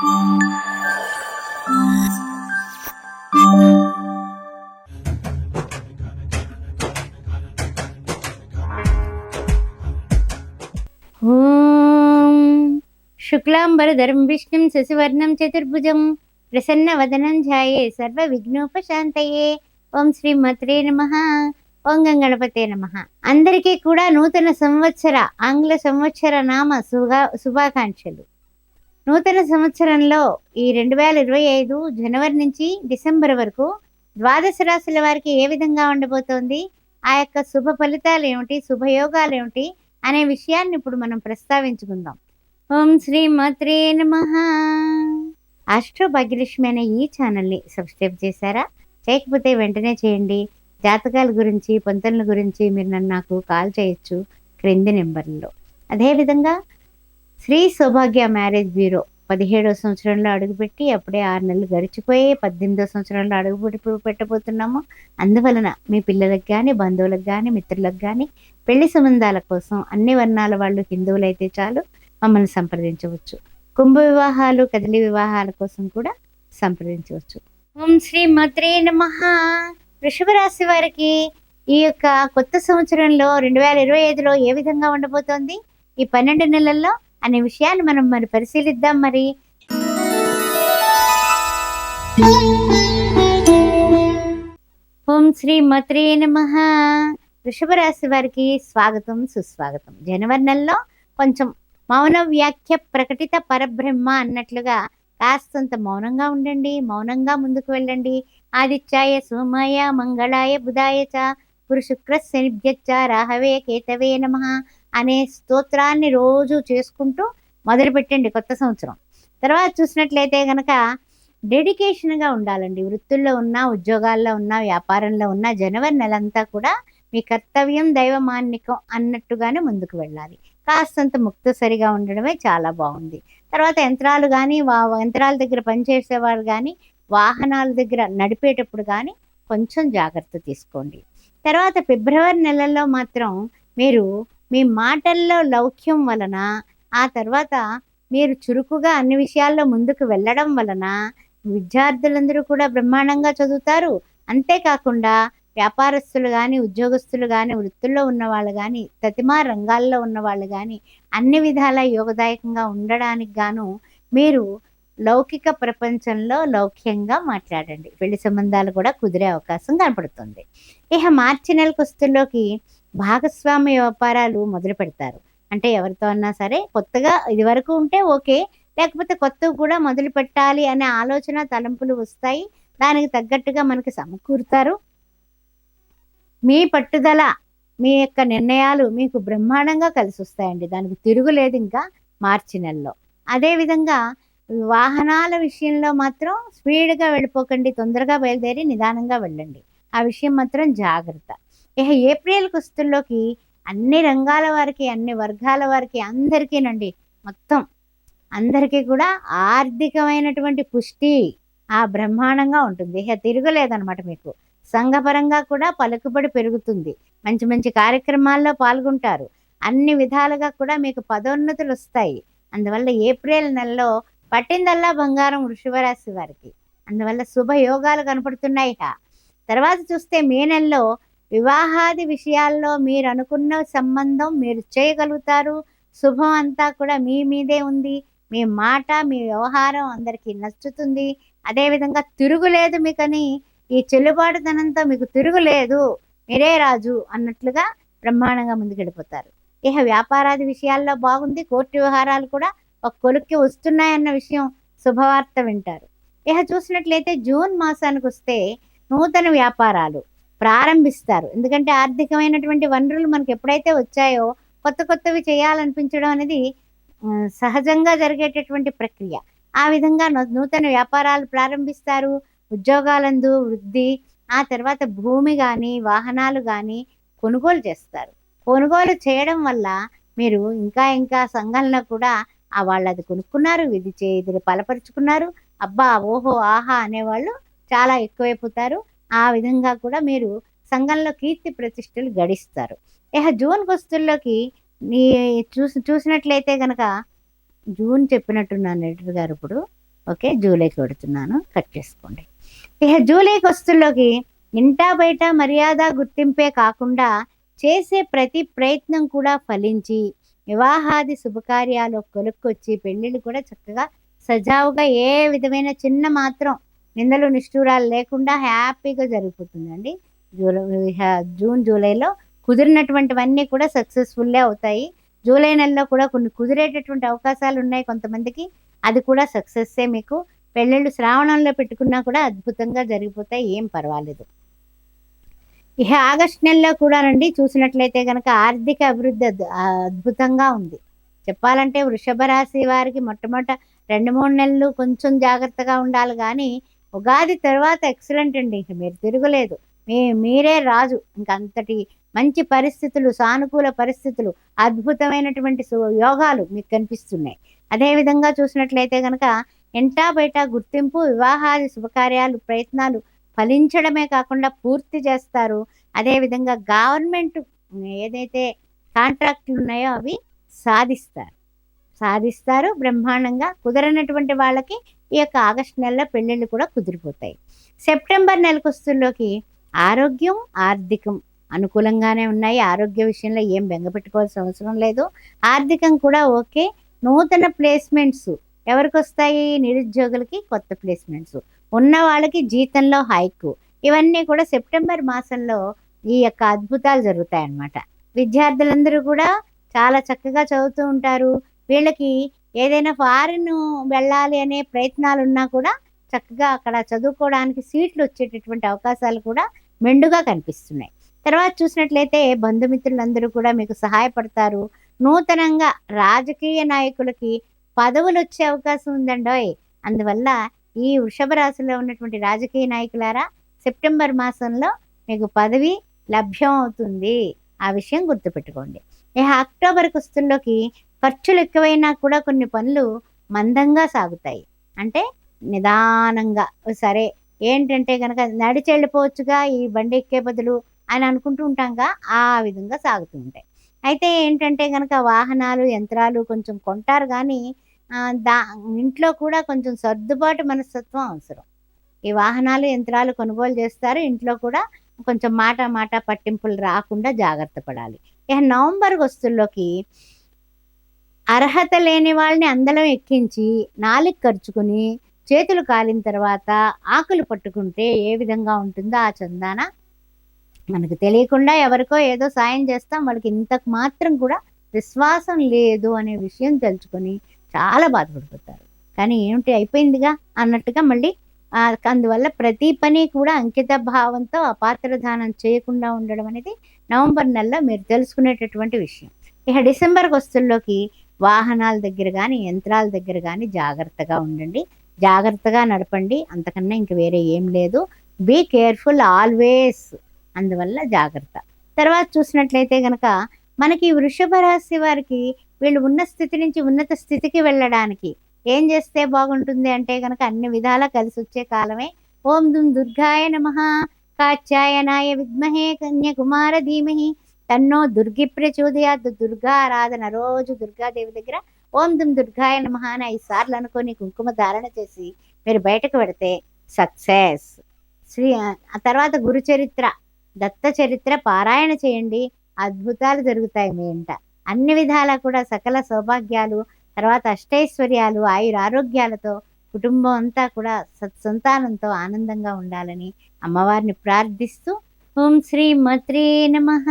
ఓం శుక్లాంబరధరం విష్ణుం శశివర్ణం చతుర్భుజం ప్రసన్నవదనం ధ్యాయే సర్వవిఘ్నోపశాంతయే. ఓం శ్రీమాత్రే నమః. ఓం గణపతే నమః. అందరికీ కూడా నూతన సంవత్సర ఆంగ్ల సంవత్సర నామ శుభాకాంక్షలు. నూతన సంవత్సరంలో ఈ 2025 జనవరి నుంచి డిసెంబర్ వరకు ద్వాదశ రాశుల వారికి ఏ విధంగా ఉండబోతోంది, ఆ యొక్క శుభ ఫలితాలు ఏమిటి, శుభయోగాలు ఏమిటి అనే విషయాన్ని ఇప్పుడు మనం ప్రస్తావించుకుందాం. ఓం శ్రీమాత్రే నమః. ఆస్ట్రో భాగ్యలక్ష్మి అనే ఈ ఛానల్ని సబ్స్క్రైబ్ చేశారా? చేయకపోతే వెంటనే చేయండి. జాతకాల గురించి, పొంతనల గురించి మీరు నాకు కాల్ చేయొచ్చు క్రింది నెంబర్లో. అదేవిధంగా శ్రీ సౌభాగ్య మ్యారేజ్ బ్యూరో 17వ సంవత్సరంలో అడుగుపెట్టి అప్పుడే 6 నెలలు గడిచిపోయి 18వ సంవత్సరంలో అడుగు పెట్టబోతున్నాము. అందువలన మీ పిల్లలకు కానీ, బంధువులకు కానీ, మిత్రులకు కానీ పెళ్లి సంబంధాల కోసం అన్ని వర్ణాల వాళ్ళు హిందువులైతే చాలు మమ్మల్ని సంప్రదించవచ్చు. కుంభ వివాహాలు, కదలి వివాహాల కోసం కూడా సంప్రదించవచ్చు. ఓం శ్రీ మాత్రే నమః. వృషభ రాశి వారికి ఈ యొక్క కొత్త సంవత్సరంలో 2025లో ఏ విధంగా ఉండబోతోంది, ఈ 12 నెలల్లో అనే విషయాన్ని మనం పరిశీలిద్దాం. మరి ఓం శ్రీ మాత్రే నమః. వృషభ రాశి వారికి స్వాగతం, సుస్వాగతం. జనవరి నెలలో కొంచెం మౌన వ్యాఖ్య ప్రకటిత పరబ్రహ్మ అన్నట్లుగా కాస్తంత మౌనంగా ఉండండి, మౌనంగా ముందుకు వెళ్ళండి. ఆదిత్యాయ సోమాయ మంగళాయ బుధాయ చ గురు శుక్ర శనిభ్యచ్చ రాహవే కేతవే నమః అనే స్తోత్రాన్ని రోజు చేసుకుంటూ మొదలుపెట్టండి కొత్త సంవత్సరం. తర్వాత చూసినట్లయితే కనుక డెడికేషన్గా ఉండాలండి. వృత్తుల్లో ఉన్న, ఉద్యోగాల్లో ఉన్న, వ్యాపారంలో ఉన్న జనవరి నెలంతా కూడా మీ కర్తవ్యం దైవమాన్నికం అన్నట్టుగానే ముందుకు వెళ్ళాలి. కాస్తంత ముక్తసరిగా ఉండడమే చాలా బాగుంది. తర్వాత యంత్రాలు కానీ, యంత్రాల దగ్గర పనిచేసేవారు కానీ, వాహనాల దగ్గర నడిపేటప్పుడు కానీ కొంచెం జాగ్రత్త తీసుకోండి. తర్వాత ఫిబ్రవరి నెలల్లో మాత్రం మీరు మీ మాటల్లో లౌక్యం వలన, ఆ తర్వాత మీరు చురుకుగా అన్ని విషయాల్లో ముందుకు వెళ్ళడం వలన విద్యార్థులందరూ కూడా బ్రహ్మాండంగా చదువుతారు. అంతేకాకుండా వ్యాపారస్తులు కానీ, ఉద్యోగస్తులు కానీ, వృత్తుల్లో ఉన్న వాళ్ళు కానీ, ప్రతిమా రంగాల్లో ఉన్న వాళ్ళు కానీ అన్ని విధాల యోగదాయకంగా ఉండడానికి గాను మీరు లౌకిక ప్రపంచంలో లౌక్యంగా మాట్లాడండి. పెళ్లి సంబంధాలు కూడా కుదిరే అవకాశం కనపడుతుంది. ఇక మార్చి నెలకు వస్తుల్లోకి భాగస్వామ్య వ్యాపారాలు మొదలు పెడతారు. అంటే ఎవరితో అన్నా సరే కొత్తగా ఇది వరకు ఉంటే ఓకే, లేకపోతే కొత్తవి కూడా మొదలు పెట్టాలి అనే ఆలోచన, తలంపులు వస్తాయి. దానికి తగ్గట్టుగా మనకి సమకూరుతారు. మీ పట్టుదల, మీ యొక్క నిర్ణయాలు మీకు బ్రహ్మాండంగా కలిసి వస్తాయండి. దానికి తిరుగులేదు ఇంకా మార్చి నెలలో. అదేవిధంగా వాహనాల విషయంలో మాత్రం స్పీడ్గా వెళ్ళిపోకండి. తొందరగా బయలుదేరి నిదానంగా వెళ్ళండి. ఆ విషయం మాత్రం జాగ్రత్త. ఇక ఏప్రిల్ కుస్తుల్లోకి అన్ని రంగాల వారికి, అన్ని వర్గాల వారికి, అందరికీనండి, మొత్తం అందరికీ కూడా ఆర్థికమైనటువంటి పుష్టి బ్రహ్మాండంగా ఉంటుంది. ఇక తిరగలేదనమాట. మీకు సంఘపరంగా కూడా పలుకుబడి పెరుగుతుంది. మంచి మంచి కార్యక్రమాల్లో పాల్గొంటారు. అన్ని విధాలుగా కూడా మీకు పదోన్నతులు వస్తాయి. అందువల్ల ఏప్రిల్ నెలలో పట్టిందల్లా బంగారం వృషభ రాశి వారికి. అందువల్ల శుభయోగాలు కనపడుతున్నాయి. తర్వాత చూస్తే మే నెలలో వివాహాది విషయాల్లో మీరు అనుకున్న సంబంధం మీరు చేయగలుగుతారు. శుభం అంతా కూడా మీ మీదే ఉంది. మీ మాట, మీ వ్యవహారం అందరికీ నచ్చుతుంది. అదేవిధంగా తిరుగులేదు మీకని, ఈ చెల్లుబాటుతనంతో మీకు తిరుగులేదు, మీరే రాజు అన్నట్లుగా బ్రహ్మాండంగా ముందుకెళ్ళిపోతారు. ఇక వ్యాపారాది విషయాల్లో బాగుంది. కోర్టు వ్యవహారాలు కూడా ఒక కొలుక్కి వస్తున్నాయన్న విషయం శుభవార్త వింటారు. ఇక చూసినట్లయితే జూన్ మాసానికి వస్తే నూతన వ్యాపారాలు ప్రారంభిస్తారు. ఎందుకంటే ఆర్థికమైనటువంటి వనరులు మనకి ఎప్పుడైతే వచ్చాయో కొత్త కొత్తవి చేయాలనిపించడం అనేది సహజంగా జరిగేటటువంటి ప్రక్రియ. ఆ విధంగా నూతన వ్యాపారాలు ప్రారంభిస్తారు. ఉద్యోగాలందు వృద్ధి, ఆ తర్వాత భూమి కానీ, వాహనాలు కానీ కొనుగోలు చేస్తారు. కొనుగోలు చేయడం వల్ల మీరు ఇంకా ఇంకా సంఘంలో కూడా వాళ్ళు అది కొనుక్కున్నారు, ఇది బలపరుచుకున్నారు, అబ్బా ఓహో ఆహా అనేవాళ్ళు చాలా ఎక్కువైపోతారు. ఆ విధంగా కూడా మీరు సంఘంలో కీర్తి ప్రతిష్టలు గడిస్తారు. ఇక జూన్ వస్తుల్లోకి చూసినట్లయితే కనుక జూన్ చెప్పినట్టున్నాను ఎడిటర్ గారు. ఇప్పుడు ఓకే, జూలైకి పెడుతున్నాను, కట్ చేసుకోండి. ఇక జూలైకి వస్తుల్లోకి ఇంటా బయట మర్యాద గుర్తింపే కాకుండా చేసే ప్రతి ప్రయత్నం కూడా ఫలించి వివాహాది శుభకార్యాలు కొలుక్కొచ్చి పెళ్ళిళ్ళు కూడా చక్కగా సజావుగా ఏ విధమైన చిన్న మాత్రం నిందలు నిష్ఠూరాలు లేకుండా హ్యాపీగా జరిగిపోతుందండి. జూన్ జూలైలో కుదిరినటువంటివన్నీ కూడా సక్సెస్ఫుల్లే అవుతాయి. జూలై నెలలో కూడా కొన్ని కుదిరేటటువంటి అవకాశాలు ఉన్నాయి కొంతమందికి, అది కూడా సక్సెస్సే. మీకు పెళ్ళిళ్ళు శ్రావణంలో పెట్టుకున్నా కూడా అద్భుతంగా జరిగిపోతాయి, ఏం పర్వాలేదు. ఇక ఆగస్టు నెలలో కూడానండి చూసినట్లయితే కనుక ఆర్థిక అభివృద్ధి అద్భుతంగా ఉంది. చెప్పాలంటే వృషభ రాశి వారికి మొట్టమొదట 2-3 నెలలు కొంచెం జాగ్రత్తగా ఉండాలి కానీ ఉగాది తర్వాత ఎక్సలెంట్ అండి. ఇంక మీరు తిరగలేదు. మీరే రాజు. ఇంక అంతటి మంచి పరిస్థితులు, సానుకూల పరిస్థితులు, అద్భుతమైనటువంటి యోగాలు మీకు కనిపిస్తున్నాయి. అదేవిధంగా చూసినట్లయితే కనుక ఎంటా బయట గుర్తింపు, వివాహాది శుభకార్యాలు ప్రయత్నాలు ఫలించడమే కాకుండా పూర్తి చేస్తారు. అదేవిధంగా గవర్నమెంట్ ఏదైతే కాంట్రాక్టులు ఉన్నాయో అవి సాధిస్తారు బ్రహ్మాండంగా. కుదరనటువంటి వాళ్ళకి ఈ యొక్క ఆగస్టు నెలలో పెళ్ళిళ్ళు కూడా కుదిరిపోతాయి. సెప్టెంబర్ నెలకొస్తుల్లోకి ఆరోగ్యం, ఆర్థికం అనుకూలంగానే ఉన్నాయి. ఆరోగ్య విషయంలో ఏం బెంగపెట్టుకోవాల్సిన అవసరం లేదు. ఆర్థికం కూడా ఓకే. నూతన ప్లేస్మెంట్స్ ఎవరికి వస్తాయి? నిరుద్యోగులకి కొత్త ప్లేస్మెంట్స్, ఉన్న వాళ్ళకి జీతంలో హైకు, ఇవన్నీ కూడా సెప్టెంబర్ మాసంలో ఈ యొక్క అద్భుతాలు జరుగుతాయి అన్నమాట. విద్యార్థులందరూ కూడా చాలా చక్కగా చదువుతూ ఉంటారు. వీళ్ళకి ఏదైనా ఫారిన్ వెళ్ళాలి అనే ప్రయత్నాలు ఉన్నా కూడా చక్కగా అక్కడ చదువుకోవడానికి సీట్లు వచ్చేటటువంటి అవకాశాలు కూడా మెండుగా కనిపిస్తున్నాయి. తర్వాత చూసినట్లయితే బంధుమిత్రులందరూ కూడా మీకు సహాయపడతారు. నూతనంగా రాజకీయ నాయకులకి పదవులు వచ్చే అవకాశం ఉందండోయ్. అందువల్ల ఈ వృషభ రాశిలో ఉన్నటువంటి రాజకీయ నాయకులారా, సెప్టెంబర్ మాసంలో మీకు పదవి లభ్యం అవుతుంది. ఆ విషయం గుర్తుపెట్టుకోండి. ఇక అక్టోబర్ కుస్తుల్లోకి ఖర్చులు ఎక్కువైనా కూడా కొన్ని పనులు మందంగా సాగుతాయి. అంటే నిదానంగా, సరే ఏంటంటే కనుక నడిచి వెళ్ళిపోవచ్చుగా ఈ బండి ఎక్కే బదులు అని అనుకుంటూ ఉంటాంగా, ఆ విధంగా సాగుతూ ఉంటాయి. అయితే ఏంటంటే కనుక వాహనాలు, యంత్రాలు కొంచెం కొంటారు కానీ దా ఇంట్లో కూడా కొంచెం సర్దుబాటు మనస్తత్వం అవసరం. ఈ వాహనాలు, యంత్రాలు కొనుగోలు చేస్తారు. ఇంట్లో కూడా కొంచెం మాట పట్టింపులు రాకుండా జాగ్రత్త పడాలి. ఇక నవంబర్ వస్తుల్లోకి అర్హత లేని వాళ్ళని అందలం ఎక్కించి నాలుగు ఖర్చుకుని చేతులు కాలిన తర్వాత ఆకులు పట్టుకుంటే ఏ విధంగా ఉంటుందో ఆ చందాన మనకు తెలియకుండా ఎవరికో ఏదో సాయం చేస్తాం, వాళ్ళకి ఇంతకు మాత్రం కూడా విశ్వాసం లేదు అనే విషయం తెలుసుకొని చాలా బాధపడిపోతారు. కానీ ఏమిటి అయిపోయిందిగా అన్నట్టుగా మళ్ళీ అందువల్ల ప్రతి పని కూడా అంకిత భావంతో అపాత్రదానం చేయకుండా ఉండడం అనేది నవంబర్ నెలలో మీరు తెలుసుకునేటటువంటి విషయం. ఇక డిసెంబర్ వస్తుల్లోకి వాహనాల దగ్గర కానీ యంత్రాల దగ్గర కానీ జాగ్రత్తగా ఉండండి, జాగ్రత్తగా నడపండి. అంతకన్నా ఇంక వేరే ఏం లేదు. Be careful always. అందువల్ల జాగ్రత్త. తర్వాత చూసినట్లయితే కనుక మనకి వృషభ రాశి వారికి వీళ్ళు ఉన్న స్థితి నుంచి ఉన్నత స్థితికి వెళ్ళడానికి ఏం చేస్తే బాగుంటుంది అంటే కనుక అన్ని విధాలా కలిసి వచ్చే కాలమే. ఓం దుం దుర్గాయ నమః, కాత్యాయనాయ విద్మహే, కన్యకుమార ధీమహి, తన్నో దుర్గి ప్రచోదయాత్. దుర్గా ఆరాధన రోజు దుర్గాదేవి దగ్గర ఓం దుం దుర్గాయ నమః అని 5 సార్లు అనుకొని కుంకుమ ధారణ చేసి మీరు బయటకు పెడితే సక్సెస్. ఆ తర్వాత గురు చరిత్ర, దత్త చరిత్ర పారాయణ చేయండి, అద్భుతాలు జరుగుతాయి మీ ఇంట. అన్ని విధాలా కూడా సకల సౌభాగ్యాలు, తర్వాత అష్టైశ్వర్యాలు, ఆయురారోగ్యాలతో కుటుంబం అంతా కూడా సత్సంతానంతో ఆనందంగా ఉండాలని అమ్మవారిని ప్రార్థిస్తూ ఓం శ్రీ మాత్రే నమః.